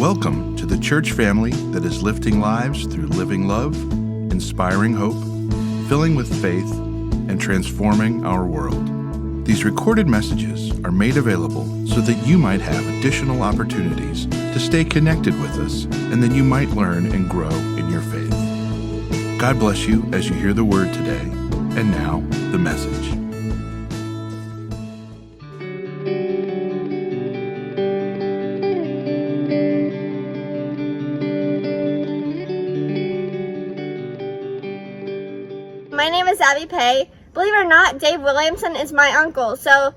Welcome to the church family that is lifting lives through living love, inspiring hope, filling with faith, and transforming our world. These recorded messages are made available so that you might have additional opportunities to stay connected with us and that you might learn and grow in your faith. God bless you as you hear the word today. And now, the message. My name is Abby Pay. Believe it or not, Dave Williamson is my uncle. So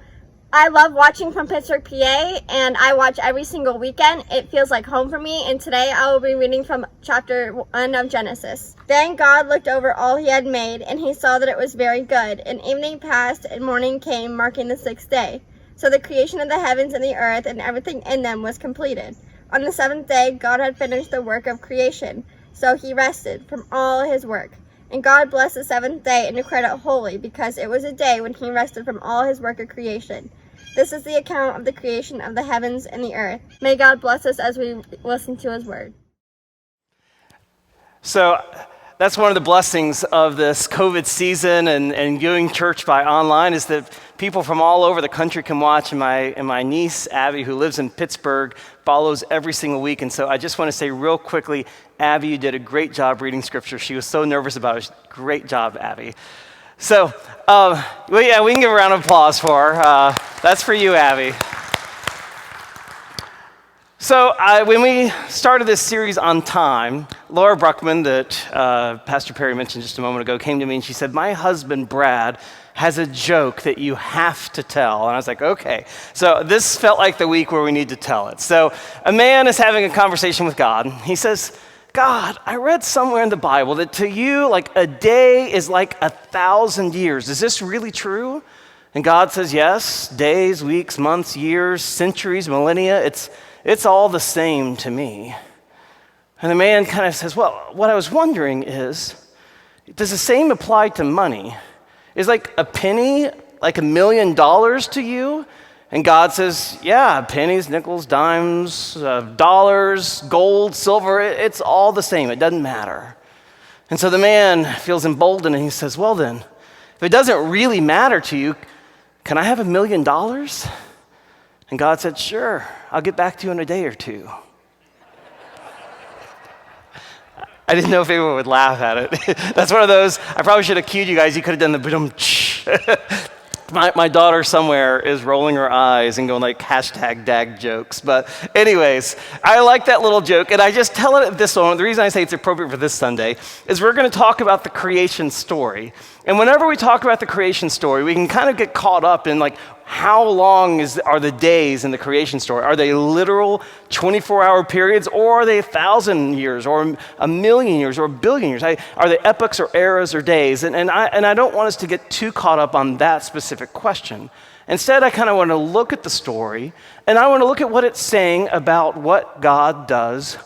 I love watching from Pittsburgh, PA, and I watch every single weekend. It feels like home for me, and today I will be reading from chapter 1 of Genesis. Then God looked over all he had made, and he saw that it was very good. And evening passed, and morning came, marking the sixth day. So the creation of the heavens and the earth and everything in them was completed. On the seventh day, God had finished the work of creation, so he rested from all his work. And God blessed the seventh day and declared it holy, because it was a day when he rested from all his work of creation. This is the account of the creation of the heavens and the earth. May God bless us as we listen to his word. So that's one of the blessings of this COVID season and doing church by online is that people from all over the country can watch, and my niece, Abby, who lives in Pittsburgh, follows every single week. And so I just want to say real quickly, Abby, you did a great job reading scripture. She was so nervous about it. Great job, Abby. So, we can give a round of applause for her. That's for you, Abby. So when we started this series on time, Laura Bruckman, that Pastor Perry mentioned just a moment ago, came to me and she said, my husband, Brad, has a joke that you have to tell. And I was like, okay. So this felt like the week where we need to tell it. So a man is having a conversation with God. He says, God, I read somewhere in the Bible that to you, like a day is like 1,000 years. Is this really true? And God says, yes, days, weeks, months, years, centuries, millennia, it's all the same to me. And the man kind of says, well, what I was wondering is, does the same apply to money? Is like a penny like $1 million to you? And God says, yeah, pennies, nickels, dimes, dollars, gold, silver, it's all the same. It doesn't matter. And so the man feels emboldened and he says, well then, if it doesn't really matter to you, can I have $1 million? And God said, sure, I'll get back to you in a day or two. I didn't know if anyone would laugh at it. That's one of those, I probably should have cued you guys. You could have done the ba-dum-tsh. My daughter somewhere is rolling her eyes and going like #dag jokes. But anyways, I like that little joke. And I just tell it at this moment. The reason I say it's appropriate for this Sunday is we're going to talk about the creation story. And whenever we talk about the creation story, we can kind of get caught up in like, how long are the days in the creation story? Are they literal 24-hour periods, or are they 1,000 years, or 1,000,000 years, or 1,000,000,000 years? Are they epochs or eras or days? And I don't want us to get too caught up on that specific question. Instead, I kind of want to look at the story, and I want to look at what it's saying about what God does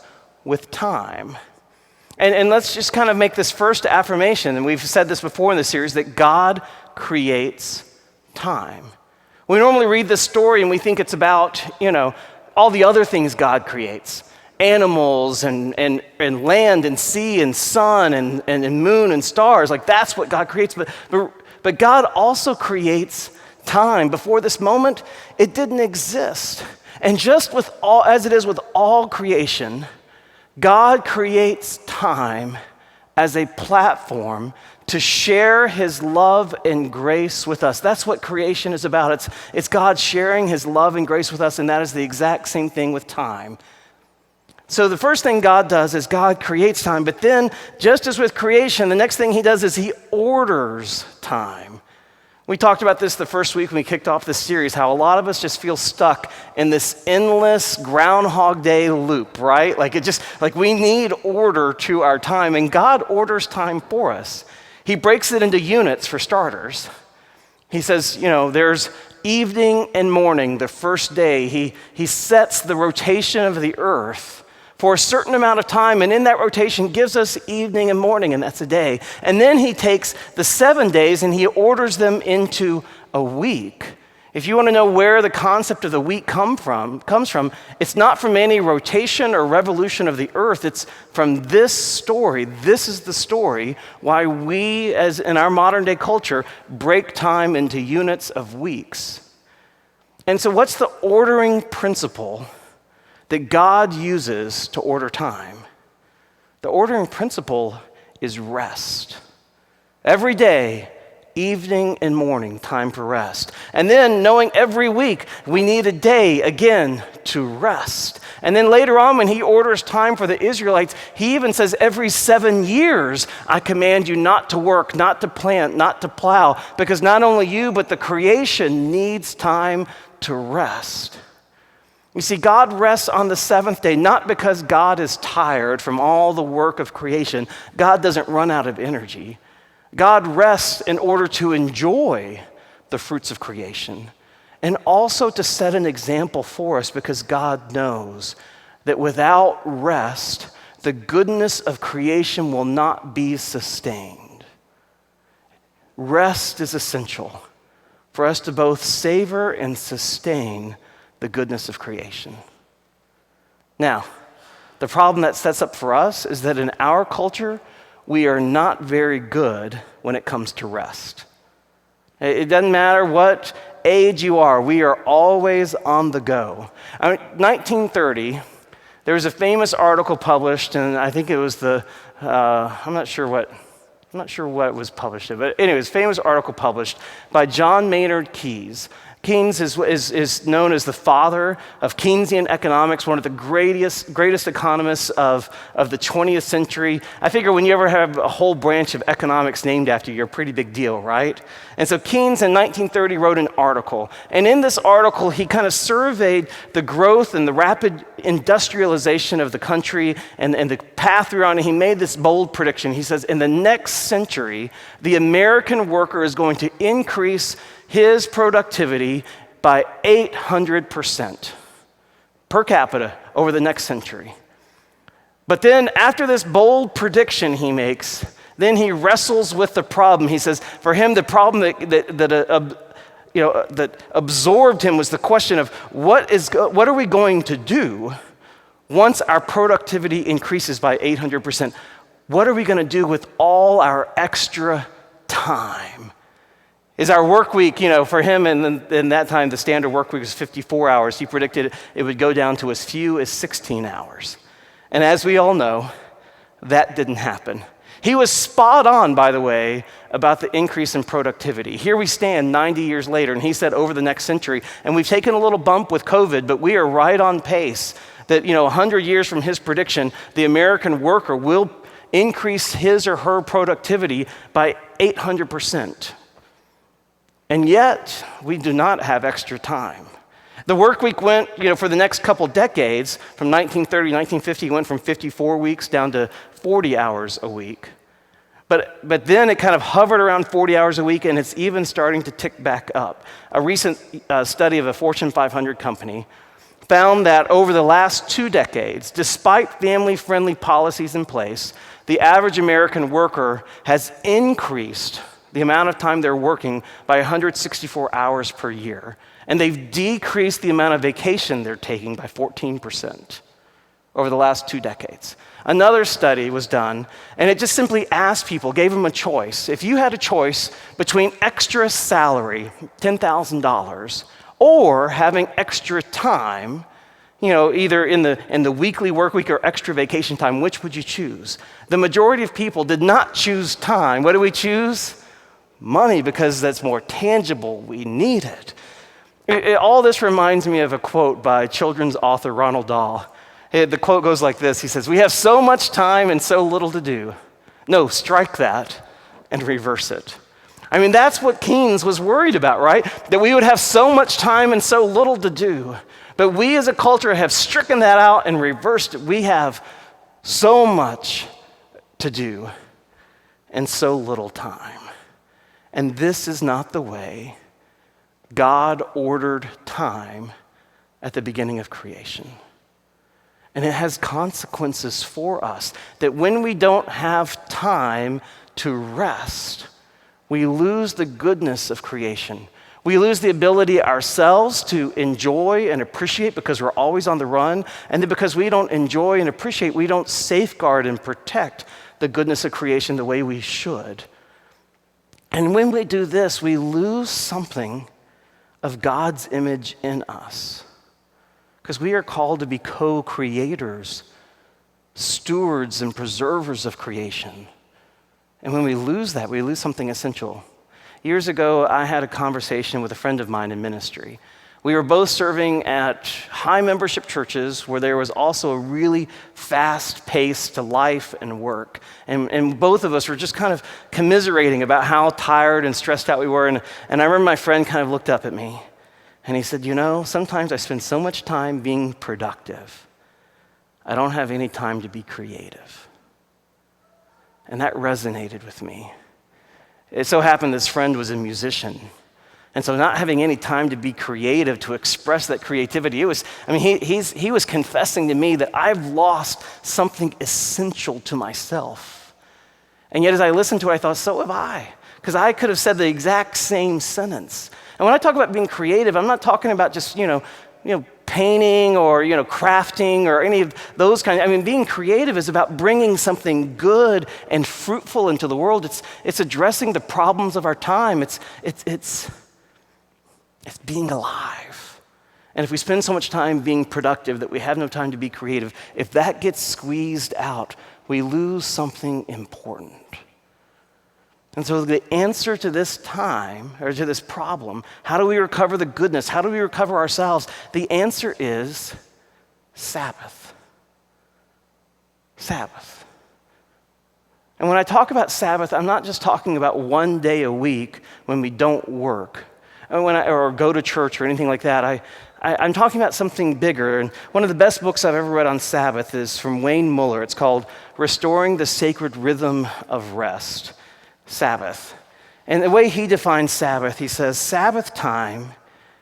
with time. And let's just kind of make this first affirmation, and we've said this before in the series, that God creates time. We normally read this story and we think it's about, all the other things God creates. Animals and land and sea and sun and moon and stars. Like that's what God creates. But God also creates time. Before this moment, it didn't exist. And just as it is with all creation, God creates time as a platform to share his love and grace with us. That's what creation is about. It's God sharing his love and grace with us, and that is the exact same thing with time. So the first thing God does is God creates time, but then, just as with creation, the next thing he does is he orders time. We talked about this the first week when we kicked off this series, how a lot of us just feel stuck in this endless Groundhog Day loop, right? Like we need order to our time, and God orders time for us. He breaks it into units for starters. He says, there's evening and morning, the first day. He sets the rotation of the earth for a certain amount of time, and in that rotation gives us evening and morning, and that's a day. And then he takes the 7 days and he orders them into a week. If you want to know where the concept of the week comes from, it's not from any rotation or revolution of the earth. It's from this story. This is the story why we, as in our modern day culture, break time into units of weeks. And so what's the ordering principle that God uses to order time? The ordering principle is rest. Every day, evening and morning, time for rest. And then knowing every week we need a day again to rest. And then later on when he orders time for the Israelites, he even says every 7 years I command you not to work, not to plant, not to plow, because not only you but the creation needs time to rest. You see, God rests on the seventh day, not because God is tired from all the work of creation. God doesn't run out of energy. God rests in order to enjoy the fruits of creation and also to set an example for us, because God knows that without rest, the goodness of creation will not be sustained. Rest is essential for us to both savor and sustain the goodness of creation. Now, the problem that sets up for us is that in our culture, we are not very good when it comes to rest. It doesn't matter what age you are, we are always on the go. 1930, there was a famous article published, and I think it was I'm not sure what it was published in, but anyways, famous article published by John Maynard Keynes. Keynes is known as the father of Keynesian economics, one of the greatest economists of the 20th century. I figure when you ever have a whole branch of economics named after you, you're a pretty big deal, right? And so Keynes in 1930 wrote an article. And in this article, he kind of surveyed the growth and the rapid industrialization of the country and the path we're on. And he made this bold prediction. He says, in the next century, the American worker is going to increase his productivity by 800% per capita over the next century. But then after this bold prediction he makes, then he wrestles with the problem. He says, for him, the problem that absorbed him was the question of what are we going to do once our productivity increases by 800%? What are we going to do with all our extra time? Is our work week, for him in that time, the standard work week was 54 hours. He predicted it would go down to as few as 16 hours. And as we all know, that didn't happen. He was spot on, by the way, about the increase in productivity. Here we stand 90 years later, and he said over the next century, and we've taken a little bump with COVID, but we are right on pace that, 100 years from his prediction, the American worker will increase his or her productivity by 800%. And yet, we do not have extra time. The work week went, for the next couple decades, from 1930 to 1950, went from 54 weeks down to 40 hours a week. But then it kind of hovered around 40 hours a week, and it's even starting to tick back up. A recent study of a Fortune 500 company found that over the last 2 decades, despite family-friendly policies in place, the average American worker has increased the amount of time they're working by 164 hours per year. And they've decreased the amount of vacation they're taking by 14% over the last 2 decades. Another study was done, and it just simply asked people, gave them a choice. If you had a choice between extra salary, $10,000, or having extra time, either in the weekly work week or extra vacation time, which would you choose? The majority of people did not choose time. What do we choose? Money, because that's more tangible. We need it. All this reminds me of a quote by children's author Ronald Dahl. The quote goes like this. He says, "We have so much time and so little to do. No, strike that and reverse it." I mean, that's what Keynes was worried about, right? That we would have so much time and so little to do. But we as a culture have stricken that out and reversed it. We have so much to do and so little time. And this is not the way God ordered time at the beginning of creation. And it has consequences for us that when we don't have time to rest, we lose the goodness of creation. We lose the ability ourselves to enjoy and appreciate because we're always on the run. And then because we don't enjoy and appreciate, we don't safeguard and protect the goodness of creation the way we should. And when we do this, we lose something of God's image in us. Because we are called to be co-creators, stewards and preservers of creation. And when we lose that, we lose something essential. Years ago, I had a conversation with a friend of mine in ministry. We were both serving at high membership churches where there was also a really fast pace to life and work. And both of us were just kind of commiserating about how tired and stressed out we were. And I remember my friend kind of looked up at me and he said, sometimes I spend so much time being productive, I don't have any time to be creative. And that resonated with me. It so happened this friend was a musician. And so not having any time to be creative, to express that creativity, he was confessing to me that I've lost something essential to myself. And yet as I listened to it, I thought, so have I. Because I could have said the exact same sentence. And when I talk about being creative, I'm not talking about just, painting or, crafting or any of those kinds. Being creative is about bringing something good and fruitful into the world. It's addressing the problems of our time. It's being alive. And if we spend so much time being productive that we have no time to be creative, if that gets squeezed out, we lose something important. And so the answer to this time, or to this problem, how do we recover the goodness? How do we recover ourselves? The answer is Sabbath. Sabbath. And when I talk about Sabbath, I'm not just talking about one day a week when we don't work or go to church or anything like that. I'm talking about something bigger. And one of the best books I've ever read on Sabbath is from Wayne Muller. It's called Restoring the Sacred Rhythm of Rest. Sabbath. And the way he defines Sabbath, he says, Sabbath time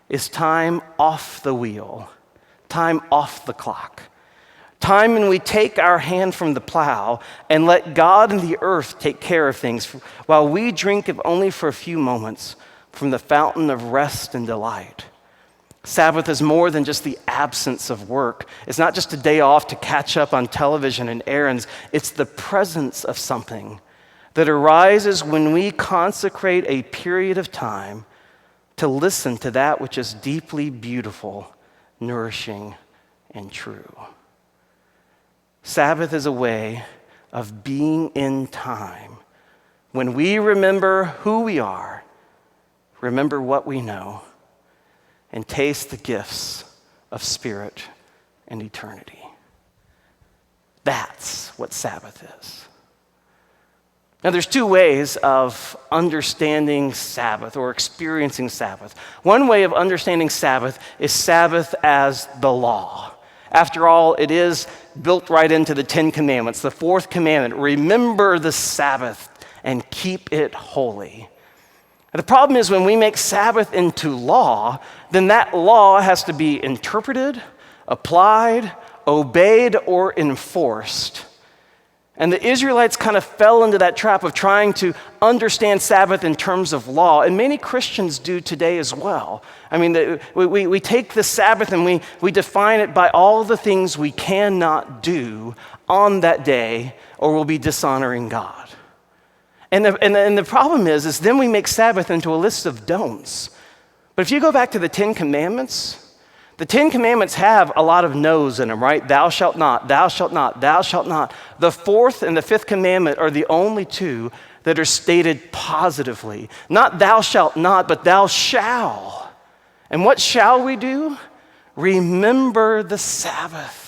is time off the wheel, time off the clock, time when we take our hand from the plow and let God and the earth take care of things while we drink, if only for a few moments, from the fountain of rest and delight. Sabbath is more than just the absence of work. It's not just a day off to catch up on television and errands. It's the presence of something that arises when we consecrate a period of time to listen to that which is deeply beautiful, nourishing, and true. Sabbath is a way of being in time when we remember who we are, remember what we know, and taste the gifts of spirit and eternity. That's what Sabbath is. Now, there's two ways of understanding Sabbath or experiencing Sabbath. One way of understanding Sabbath is Sabbath as the law. After all, it is built right into the 10 Commandments. The fourth commandment, remember the Sabbath and keep it holy. And the problem is when we make Sabbath into law, then that law has to be interpreted, applied, obeyed, or enforced. And the Israelites kind of fell into that trap of trying to understand Sabbath in terms of law, and many Christians do today as well. We take the Sabbath and we define it by all the things we cannot do on that day, or we'll be dishonoring God. And the problem is then we make Sabbath into a list of don'ts. But if you go back to the 10 Commandments, the 10 Commandments have a lot of no's in them, right? Thou shalt not, thou shalt not, thou shalt not. The fourth and the fifth commandment are the only two that are stated positively. Not thou shalt not, but thou shall. And what shall we do? Remember the Sabbath.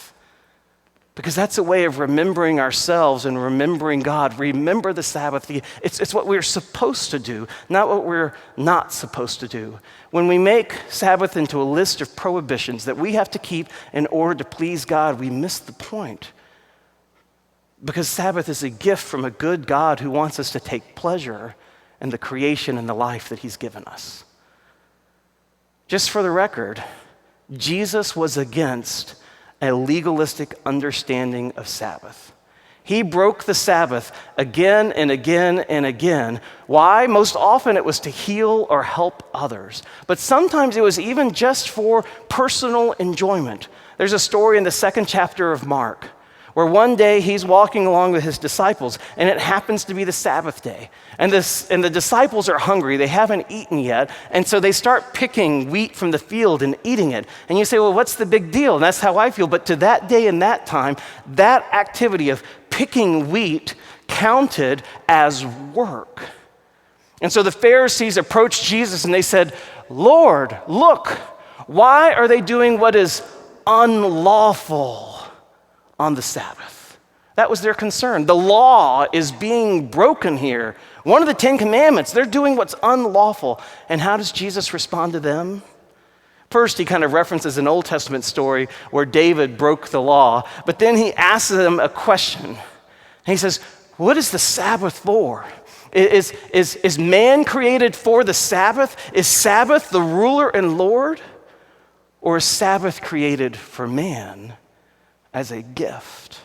Because that's a way of remembering ourselves and remembering God. Remember the Sabbath. It's what we're supposed to do, not what we're not supposed to do. When we make Sabbath into a list of prohibitions that we have to keep in order to please God, we miss the point. Because Sabbath is a gift from a good God who wants us to take pleasure in the creation and the life that he's given us. Just for the record, Jesus was against a legalistic understanding of Sabbath. He broke the Sabbath again and again and again. Why? Most often it was to heal or help others. But sometimes it was even just for personal enjoyment. There's a story in the 2nd chapter of Mark where one day he's walking along with his disciples, and it happens to be the Sabbath day. And the disciples are hungry. They haven't eaten yet, and so they start picking wheat from the field and eating it. And you say, well, what's the big deal? And that's how I feel. But to that day and that time, that activity of picking wheat counted as work. And so the Pharisees approached Jesus and they said, Lord, look, why are they doing what is unlawful on the Sabbath? That was their concern. The law is being broken here. One of the 10 commandments, they're doing what's unlawful. And how does Jesus respond to them? First, he kind of references an Old Testament story where David broke the law, but then he asks them a question. And he says, what is the Sabbath for? Is man created for the Sabbath? Is Sabbath the ruler and Lord? Or is Sabbath created for man as a gift?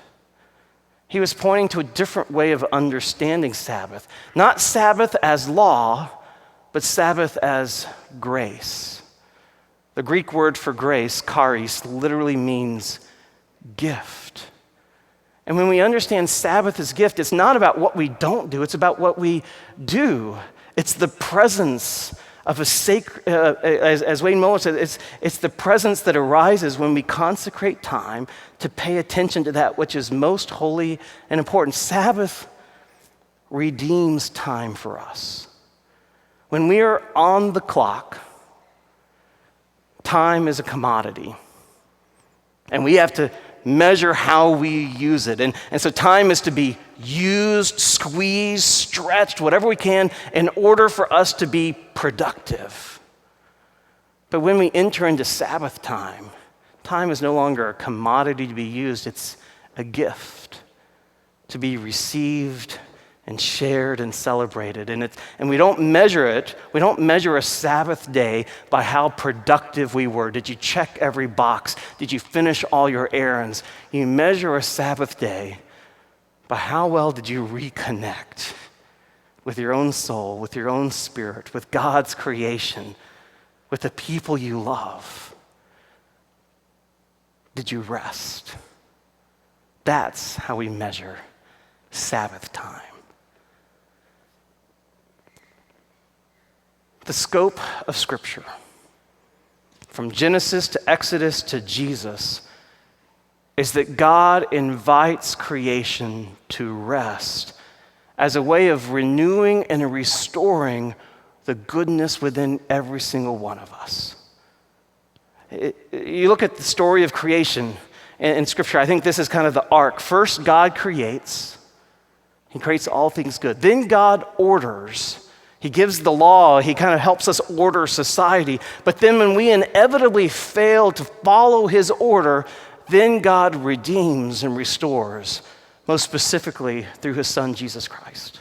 He was pointing to a different way of understanding Sabbath. Not Sabbath as law, but Sabbath as grace. The Greek word for grace, charis, literally means gift. And when we understand Sabbath as gift, it's not about what we don't do, it's about what we do. It's the presence of a sacred, as Wayne Muller said, it's the presence that arises when we consecrate time to pay attention to that which is most holy and important. Sabbath redeems time for us. When we are on the clock, time is a commodity, and we have to measure how we use it. And so time is to be used, squeezed, stretched, whatever we can, in order for us to be productive. But when we enter into Sabbath time, time is no longer a commodity to be used, it's a gift to be received and shared and celebrated. And we don't measure it, we don't measure a Sabbath day by how productive we were. Did you check every box? Did you finish all your errands? You measure a Sabbath day by how well did you reconnect with your own soul, with your own spirit, with God's creation, with the people you love. Did you rest? That's how we measure Sabbath time. The scope of Scripture, from Genesis to Exodus to Jesus, is that God invites creation to rest as a way of renewing and restoring the goodness within every single one of us. You look at the story of creation in Scripture, I think this is kind of the arc. First, God creates. He creates all things good. Then God orders. He gives the law. He kind of helps us order society. But then when we inevitably fail to follow his order, then God redeems and restores, most specifically through his son, Jesus Christ.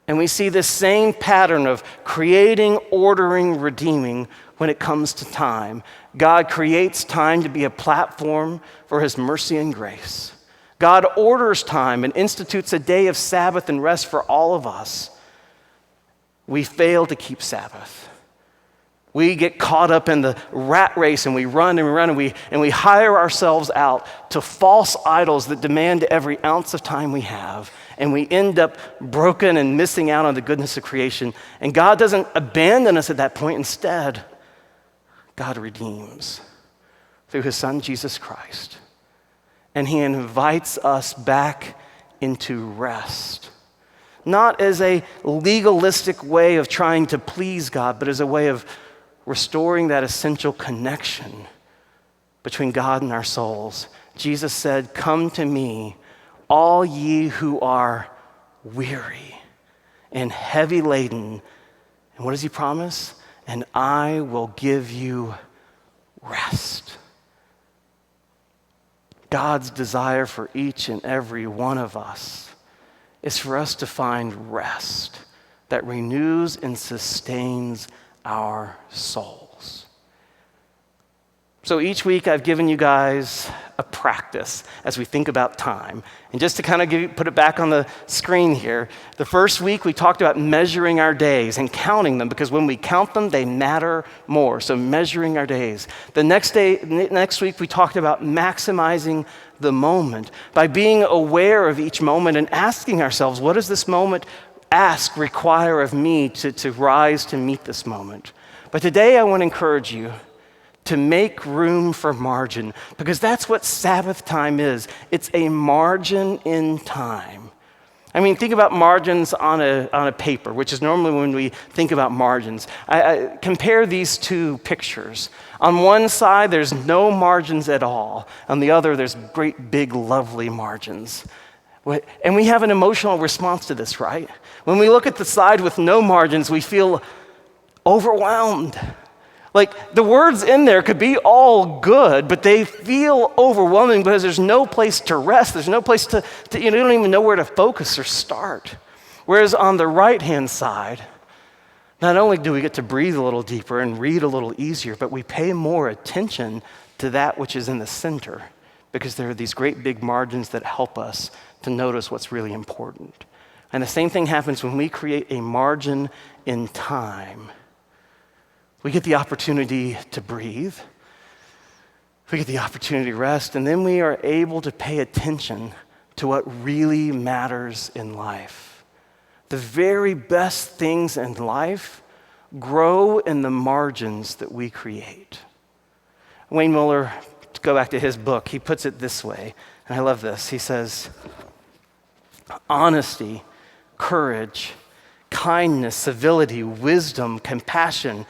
And we see this same pattern of creating, ordering, redeeming when it comes to time. God creates time to be a platform for his mercy and grace. God orders time and institutes a day of Sabbath and rest for all of us. We fail to keep Sabbath. We get caught up in the rat race and we run and we run and we hire ourselves out to false idols that demand every ounce of time we have. And we end up broken and missing out on the goodness of creation. And God doesn't abandon us at that point. Instead, God redeems through his son, Jesus Christ. And he invites us back into rest. Not as a legalistic way of trying to please God, but as a way of restoring that essential connection between God and our souls. Jesus said, "Come to me, all ye who are weary and heavy laden." And what does he promise? "And I will give you rest." God's desire for each and every one of us is for us to find rest that renews and sustains our souls. So each week I've given you guys a practice as we think about time. And just to kind of put it back on the screen here, the first week we talked about measuring our days and counting them, because when we count them, they matter more. So measuring our days. The next week we talked about maximizing the moment by being aware of each moment and asking ourselves, what does this moment require of me to rise to meet this moment? But today I want to encourage you to make room for margin, because that's what Sabbath time is. It's a margin in time. I mean, think about margins on a paper, which is normally when we think about margins. I compare these two pictures. On one side, there's no margins at all. On the other, there's great, big, lovely margins. And we have an emotional response to this, right? When we look at the side with no margins, we feel overwhelmed. Like the words in there could be all good, but they feel overwhelming because there's no place to rest. There's no place to you don't even know where to focus or start. Whereas on the right-hand side, not only do we get to breathe a little deeper and read a little easier, but we pay more attention to that which is in the center, because there are these great big margins that help us to notice what's really important. And the same thing happens when we create a margin in time. We get the opportunity to breathe. We get the opportunity to rest, and then we are able to pay attention to what really matters in life. The very best things in life grow in the margins that we create. Wayne Muller, to go back to his book, he puts it this way, and I love this. He says, honesty, courage, kindness, civility, wisdom, compassion,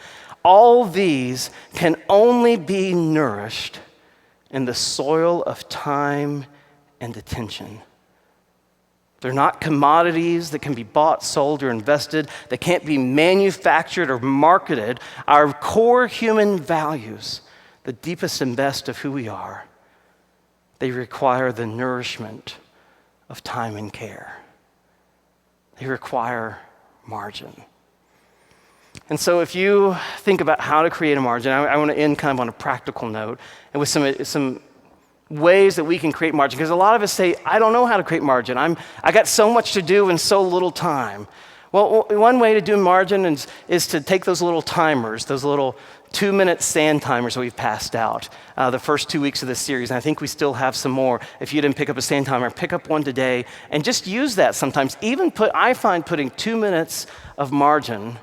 all these can only be nourished in the soil of time and attention. They're not commodities that can be bought, sold, or invested. They can't be manufactured or marketed. Our core human values, the deepest and best of who we are, they require the nourishment of time and care. They require margin. And so if you think about how to create a margin, I want to end kind of on a practical note and with some ways that we can create margin. Because a lot of us say, I don't know how to create margin. I got so much to do in so little time. Well, one way to do margin is to take those little timers, those little 2-minute sand timers that we've passed out the first 2 weeks of this series. And I think we still have some more. If you didn't pick up a sand timer, pick up one today and just use that sometimes. I find putting 2 minutes of margin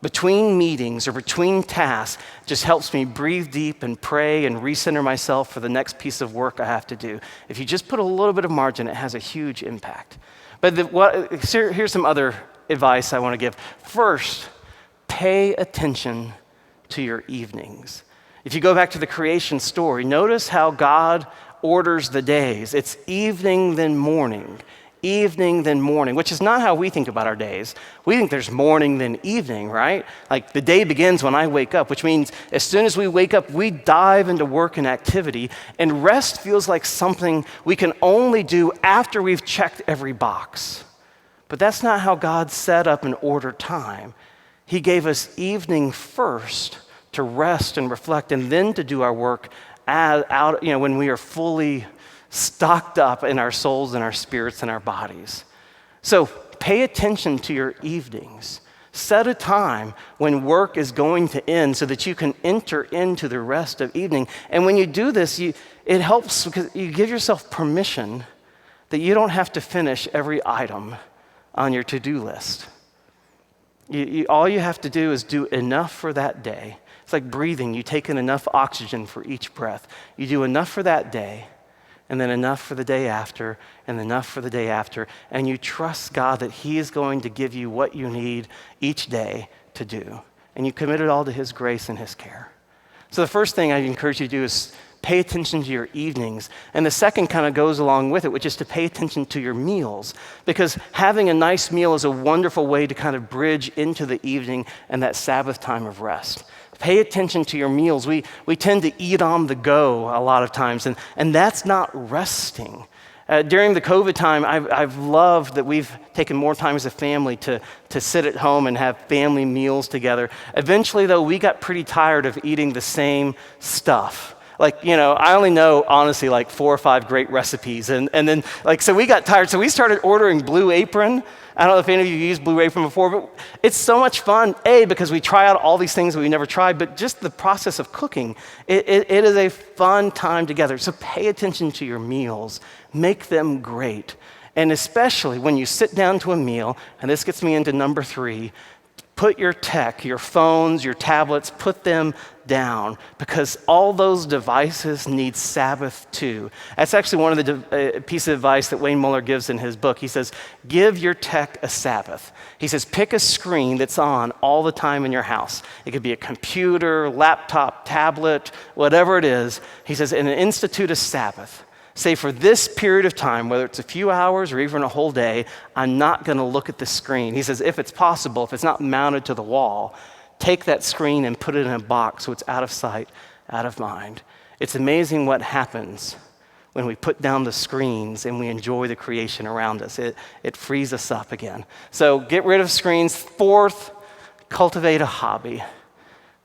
between meetings or between tasks just helps me breathe deep and pray and recenter myself for the next piece of work I have to do. If you just put a little bit of margin, it has a huge impact. But here's some other advice I want to give. First, pay attention to your evenings. If you go back to the creation story, notice how God orders the days. It's evening, then morning. Evening, then morning, which is not how we think about our days. We think there's morning, then evening, right? Like the day begins when I wake up, which means as soon as we wake up, we dive into work and activity, and rest feels like something we can only do after we've checked every box. But that's not how God set up and ordered time. He gave us evening first to rest and reflect, and then to do our work when we are fully stocked up in our souls and our spirits and our bodies. So pay attention to your evenings. Set a time when work is going to end so that you can enter into the rest of evening. And when you do this, it helps because you give yourself permission that you don't have to finish every item on your to-do list. All you have to do is do enough for that day. It's like breathing. You take in enough oxygen for each breath. You do enough for that day, and then enough for the day after, and enough for the day after. And you trust God that He is going to give you what you need each day to do. And you commit it all to His grace and His care. So the first thing I encourage you to do is pay attention to your evenings. And the second kind of goes along with it, which is to pay attention to your meals. Because having a nice meal is a wonderful way to kind of bridge into the evening and that Sabbath time of rest. Pay attention to your meals. We tend to eat on the go a lot of times, and that's not resting. During the COVID time, I've loved that we've taken more time as a family to sit at home and have family meals together. Eventually, though, we got pretty tired of eating the same stuff I only know, honestly, like 4 or 5 great recipes. And then, so we got tired. So we started ordering Blue Apron. I don't know if any of you used Blue Apron before, but it's so much fun, because we try out all these things that we never tried, but just the process of cooking, it is a fun time together. So pay attention to your meals. Make them great. And especially when you sit down to a meal, and this gets me into number 3, put your tech, your phones, your tablets, put them down, because all those devices need Sabbath too. That's actually one of the pieces of advice that Wayne Muller gives in his book. He says, give your tech a Sabbath. He says, pick a screen that's on all the time in your house. It could be a computer, laptop, tablet, whatever it is. He says, and institute a Sabbath. Say, for this period of time, whether it's a few hours or even a whole day, I'm not going to look at the screen. He says, if it's possible, if it's not mounted to the wall, take that screen and put it in a box so it's out of sight, out of mind. It's amazing what happens when we put down the screens and we enjoy the creation around us. It frees us up again. So get rid of screens. 4th, cultivate a hobby.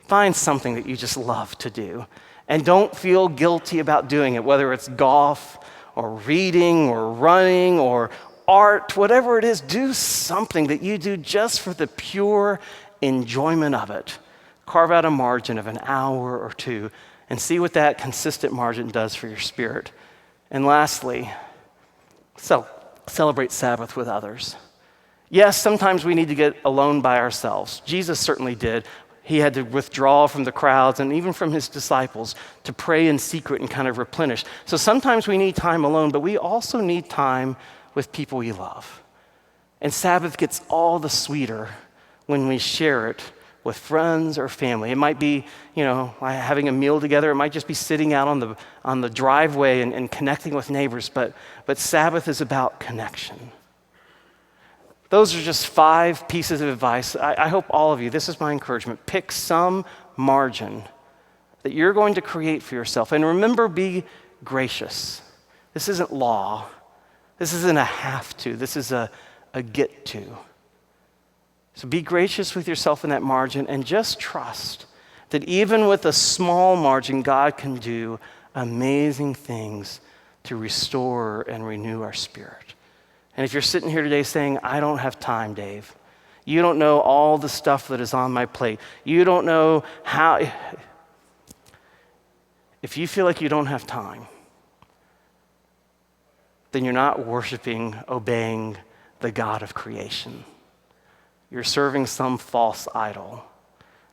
Find something that you just love to do. And don't feel guilty about doing it, whether it's golf or reading or running or art, whatever it is. Do something that you do just for the pure enjoyment of it. Carve out a margin of an hour or 2 and see what that consistent margin does for your spirit. And lastly, celebrate Sabbath with others. Yes, sometimes we need to get alone by ourselves. Jesus certainly did. He had to withdraw from the crowds and even from his disciples to pray in secret and kind of replenish. So sometimes we need time alone, but we also need time with people we love. And Sabbath gets all the sweeter when we share it with friends or family. It might be, having a meal together. It might just be sitting out on the driveway and connecting with neighbors. But Sabbath is about connection. Those are just 5 pieces of advice. I hope all of you, this is my encouragement, pick some margin that you're going to create for yourself. And remember, be gracious. This isn't law. This isn't a have to. This is a get to. So be gracious with yourself in that margin and just trust that even with a small margin, God can do amazing things to restore and renew our spirit. And if you're sitting here today saying, I don't have time, Dave. You don't know all the stuff that is on my plate. You don't know how. If you feel like you don't have time, then you're not worshiping, obeying the God of creation. You're serving some false idol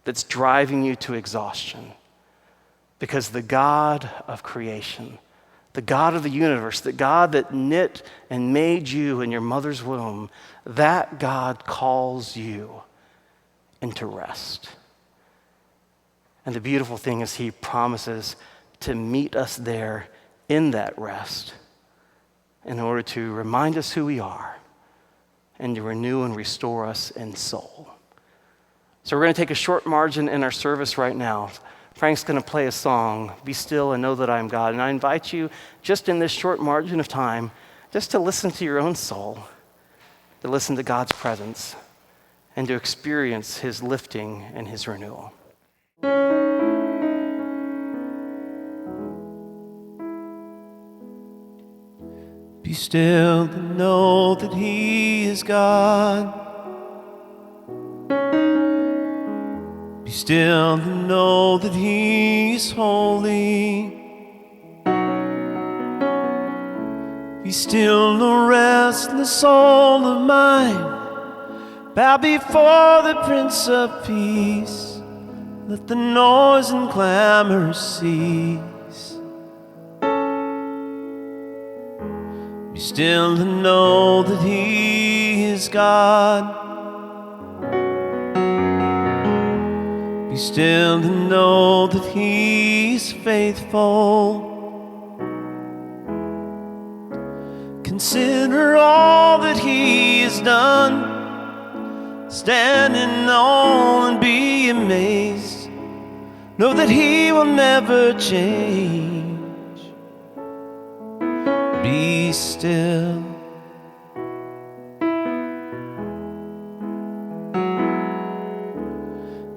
that's driving you to exhaustion. Because the God of creation, the God of the universe, the God that knit and made you in your mother's womb, that God calls you into rest. And the beautiful thing is he promises to meet us there in that rest in order to remind us who we are and to renew and restore us in soul. So we're going to take a short margin in our service right now. Frank's going to play a song, Be Still and Know That I Am God. And I invite you, just in this short margin of time, just to listen to your own soul, to listen to God's presence, and to experience his lifting and his renewal. Be still and know that he is God. Be still and know that he is holy. Be still, no restless soul of mine. Bow before the Prince of Peace. Let the noise and clamor cease. Be still and know that he is God. Be still and know that he's faithful. Consider all that he has done. Stand in awe and be amazed. Know that he will never change. Be still.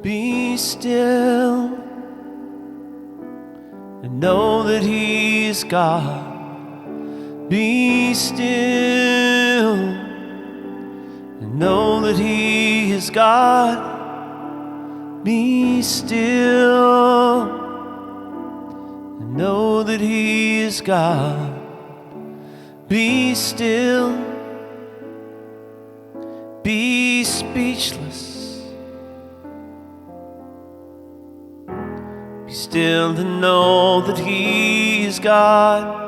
Be still and know that He is God. Be still and know that He is God. Be still and know that He is God. Be still, be speechless. Be still and know that He is God.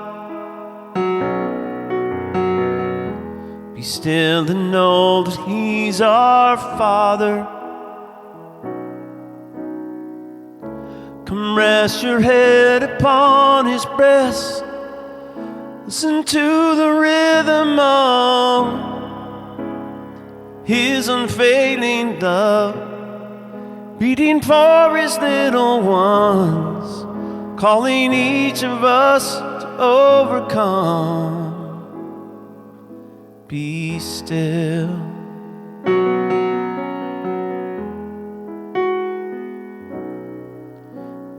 Be still and know that He's our Father. Come rest your head upon His breast. Listen to the rhythm of His unfailing love, beating for His little ones, calling each of us to overcome. Be still.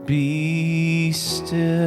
Be still.